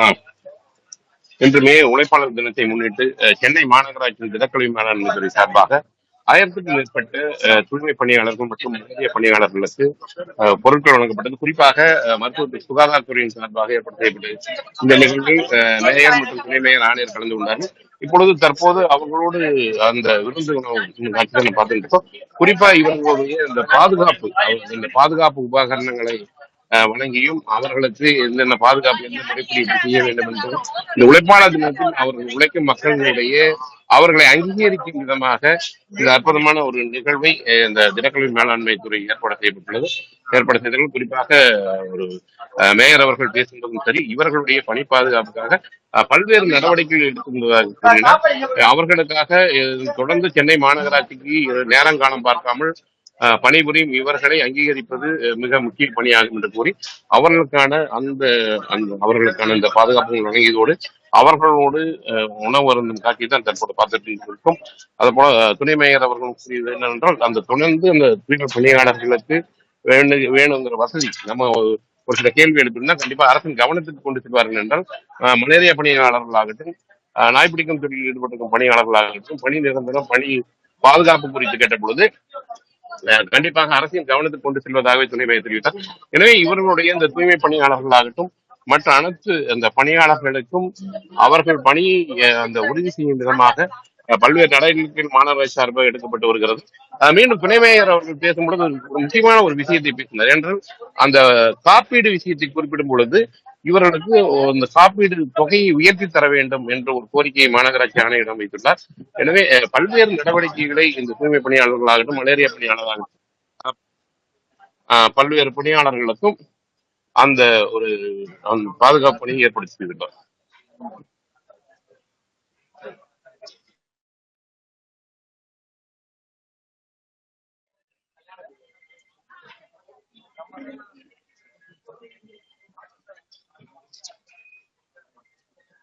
ஆ, இன்று மே உழைப்பாளர் தினத்தை முன்னிட்டு சென்னை மாநகராட்சி திடக்கழிவு மேலாண்மை துறை சார்பாக 1000க்கும் மேற்பட்ட தூய்மை பணியாளர்கள் மற்றும் முந்தைய பணியாளர்களுக்கு பொருட்கள் வழங்கப்பட்டது. குறிப்பாக மருத்துவ சுகாதாரத்துறையின் சார்பாக ஏற்பாடு செய்யப்பட்டது. இந்த நிகழ்வில் மேயர் மற்றும் துணை மேயர் ஆணையர் கலந்து கொண்டார்கள். இப்பொழுது தற்போது அவர்களோடு அந்த விருந்து உணவு காட்சிகளை பார்த்துட்டு இருக்கோம். குறிப்பா இவர்களுடைய இந்த பாதுகாப்பு உபகரணங்களை வழங்கியும் அவர்களுக்கு என்னென்ன பாதுகாப்பு எந்த முறைப்படி இப்படி செய்ய வேண்டும் என்றும் இந்த உழைப்பாளர் தினத்தில் அவர்கள் உழைக்கும் மக்களுடைய அவர்களை அங்கீகரிக்கும் விதமாக இந்த அற்புதமான ஒரு நிகழ்வை இந்த திடக்கழிவு மேலாண்மை துறை ஏற்பாடு செய்தவர்கள். குறிப்பாக ஒரு மேயர் அவர்கள் பேசும்போதும் சரி, இவர்களுடைய பணி பாதுகாப்புக்காக பல்வேறு நடவடிக்கைகள் எடுத்து அவர்களுக்காக தொடர்ந்து சென்னை மாநகராட்சிக்கு நேரங்காலம் பார்க்காமல் பணிபுரியும் இவர்களை அங்கீகரிப்பது மிக முக்கிய பணியாகும் என்று கூறி அவர்களுக்கான இந்த பாதுகாப்பு வழங்கியதோடு அவர்களோடு உணவு அருந்தும் காட்சி தான் தற்போது பார்த்துட்டு இருக்கும். அது போல துணை மேயர் அவர்கள் கூறியது என்னவென்றால் அந்த தொடர்ந்து அந்த தூய்மை பணியாளர்களுக்கு வேணுங்கிற வசதி நம்ம ஒரு சில கேள்வி எழுப்பினா கண்டிப்பா அரசின் கவனத்துக்கு கொண்டு செல்வார்கள் என்றால் மலேரியா பணியாளர்களாகட்டும், நாய்பிடிக்கும் தொழிலில் ஈடுபட்டிருக்கும் பணியாளர்களாகட்டும், பணி நிரந்தரம் பணி பாதுகாப்பு குறித்து கேட்ட பொழுது கண்டிப்பாக அரசின் கவனத்துக்கு கொண்டு செல்வதாகவே துணை மேயர் தெரிவித்தார். எனவே இவர்களுடைய இந்த தூய்மை பணியாளர்களாகட்டும் மற்ற அனைத்து அந்த பணியாளர்களுக்கும் அவர்கள் பணியை அந்த உறுதி செய்யும் விதமாக பல்வேறு நடவடிக்கைகள் மாநகராட்சி சார்பாக எடுக்கப்பட்டு வருகிறது. மீண்டும் துணை மேயர் அவர்கள் பேசும்பொழுது ஒரு முக்கியமான ஒரு விஷயத்தை பேசினார். என்றால் அந்த காப்பீடு விஷயத்தை குறிப்பிடும் பொழுது இவர்களுக்கு இந்த காப்பீடு தொகையை உயர்த்தி தர வேண்டும் என்ற ஒரு கோரிக்கையை மாநகராட்சி ஆணையிடம் வைத்துள்ளார். எனவே பல்வேறு நடவடிக்கைகளை இந்த தூய்மை பணியாளர்களாகட்டும், மலேரியா பணியாளர்களாகட்டும், பல்வேறு பணியாளர்களுக்கும் அந்த ஒரு பாதுகாப்பு பணியை ஏற்படுத்தியுள்ளார்.